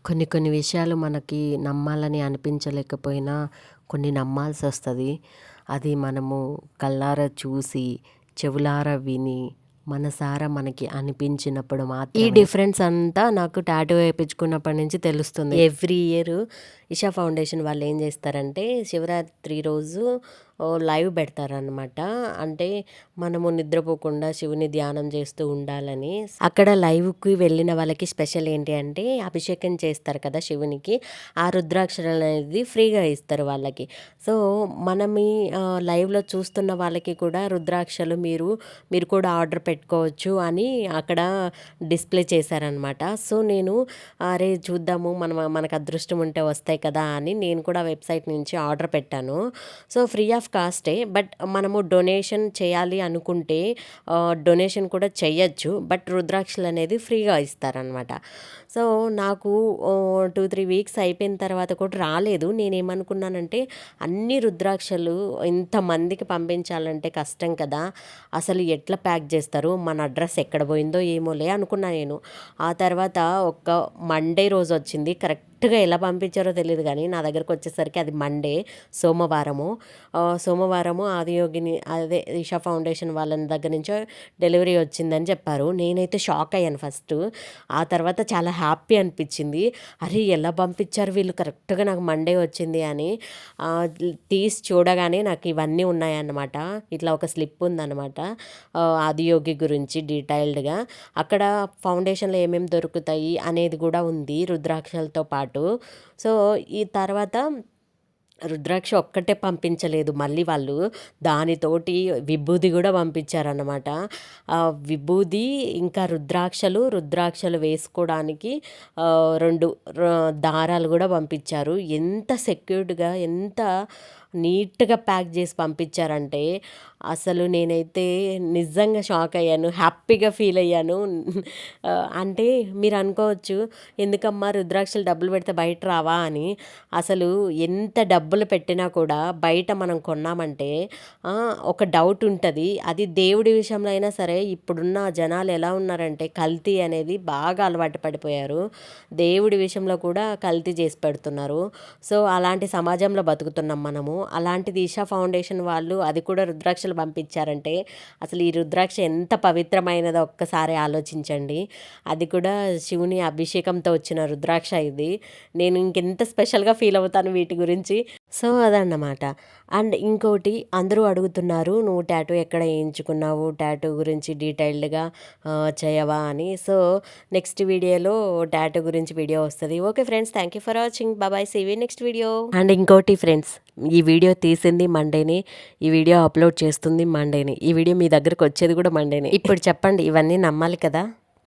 కొన్ని కొన్ని విషయాలు మనకి నమ్మాలని అనిపించలేకపోయినా కొన్ని నమ్మాల్సొస్తది. అది మనము కళ్ళారా చూసి, చెవులారా విని, మనసారా మనకి అనిపించినప్పుడు మాత్రమే. ఈ డిఫరెన్స్ అంతా నాకు టాటూ వేయించుకున్నప్పటి నుంచి తెలుస్తుంది. ఎవ్రీ ఇయర్ ఇషా ఫౌండేషన్ వాళ్ళు ఏం చేస్తారంటే శివరాత్రి రోజు లైవ్ పెడతారనమాట. అంటే మనము నిద్రపోకుండా శివుని ధ్యానం చేస్తూ ఉండాలని. అక్కడ లైవ్కి వెళ్ళిన వాళ్ళకి స్పెషల్ ఏంటి అంటే అభిషేకం చేస్తారు కదా శివునికి, ఆ రుద్రాక్షరాలు అనేది ఫ్రీగా ఇస్తారు వాళ్ళకి. సో మనం ఈ లైవ్లో చూస్తున్న వాళ్ళకి కూడా రుద్రాక్షలు మీరు కూడా ఆర్డర్ పెట్టుకోవచ్చు అని అక్కడ డిస్ప్లే చేశారనమాట. సో నేను అరే చూద్దాము మనకు అదృష్టం ఉంటే వస్తాయి కదా అని నేను కూడా వెబ్సైట్ నుంచి ఆర్డర్ పెట్టాను. సో ఫ్రీ ఆఫ్ కాస్టే, బట్ మనము డొనేషన్ చేయాలి అనుకుంటే డొనేషన్ కూడా చెయ్యొచ్చు. బట్ రుద్రాక్షలు అనేది ఫ్రీగా ఇస్తారనమాట. సో నాకు 2-3 వీక్స్ అయిపోయిన తర్వాత కూడా రాలేదు. నేనేమనుకున్నానంటే అన్ని రుద్రాక్షలు ఇంతమందికి పంపించాలంటే కష్టం కదా, అసలు ఎట్లా ప్యాక్ చేస్తారు, మన అడ్రస్ ఎక్కడ పోయిందో ఏమోలే అనుకున్నా నేను. ఆ తర్వాత ఒక మండే రోజు వచ్చింది. కరెక్ట్గా ఎలా పంపించారో తెలియదు కానీ నా దగ్గరకు వచ్చేసరికి అది మండే, సోమవారము ఆదియోగిని అదే ఇషా ఫౌండేషన్ వాళ్ళ దగ్గర నుంచో డెలివరీ వచ్చిందని చెప్పారు. నేనైతే షాక్ అయ్యాను ఫస్ట్. ఆ తర్వాత చాలా హ్యాపీ అనిపించింది. అరే ఎలా పంపించారు వీళ్ళు, కరెక్ట్గా నాకు మండే వచ్చింది అని. తీసి చూడగానే నాకు ఇవన్నీ ఉన్నాయన్నమాట. ఇట్లా ఒక స్లిప్ ఉందన్నమాట ఆదియోగి గురించి డీటెయిల్డ్గా. అక్కడ ఫౌండేషన్లో ఏమేమి దొరుకుతాయి అనేది కూడా ఉంది రుద్రాక్షలతో పాటు. సో ఈ తర్వాత రుద్రాక్ష ఒక్కటే పంపించలేదు, మళ్ళీ వాళ్ళు దానితోటి విభూది కూడా పంపించారన్నమాట. విభూది ఇంకా రుద్రాక్షలు వేసుకోవడానికి 2 దారాలు కూడా పంపించారు. ఎంత సెక్యూర్డ్గా, ఎంత నీట్గా ప్యాక్ చేసి పంపించారంటే అసలు నేనైతే నిజంగా షాక్ అయ్యాను, హ్యాపీగా ఫీల్ అయ్యాను. అంటే మీరు అనుకోవచ్చు ఎందుకమ్మా రుద్రాక్షలు డబ్బులు పెడితే బయట రావా అని. అసలు ఎంత డబ్బులు పెట్టినా కూడా బయట మనం కొన్నామంటే ఒక డౌట్ ఉంటుంది. అది దేవుడి విషయంలో అయినా సరే ఇప్పుడున్న జనాలు ఎలా ఉన్నారంటే కల్తీ అనేది బాగా అలవాటు పడిపోయారు. దేవుడి విషయంలో కూడా కల్తీ చేసి పెడుతున్నారు. సో అలాంటి సమాజంలో బతుకుతున్నాం మనము. అలాంటిది ఇషా ఫౌండేషన్ వాళ్ళు అది కూడా రుద్రాక్షలు పంపించారంటే అసలు ఈ రుద్రాక్ష ఎంత పవిత్రమైనదో ఒక్కసారి ఆలోచించండి. అది కూడా శివుని అభిషేకంతో వచ్చిన రుద్రాక్ష ఇది. నేను ఇంకెంత స్పెషల్గా ఫీల్ అవుతాను వీటి గురించి. సో అదన్నమాట. అండ్ ఇంకోటి అందరూ అడుగుతున్నారు, నువ్వు టాటూ ఎక్కడ వేయించుకున్నావు, టాటూ గురించి డీటెయిల్డ్గా చేయవా అని. సో నెక్స్ట్ వీడియోలో టాటూ గురించి వీడియో వస్తుంది. Okay friends, thank you for watching. Bye, see you next video. And ఇంకోటి ఫ్రెండ్స్, ఈ వీడియో తీసింది మండేని, ఈ వీడియో అప్లోడ్ చేస్తుంది మండేని, ఈ వీడియో మీ దగ్గరకు వచ్చేది కూడా మండేని. ఇప్పుడు చెప్పండి, ఇవన్నీ నమ్మాలి కదా.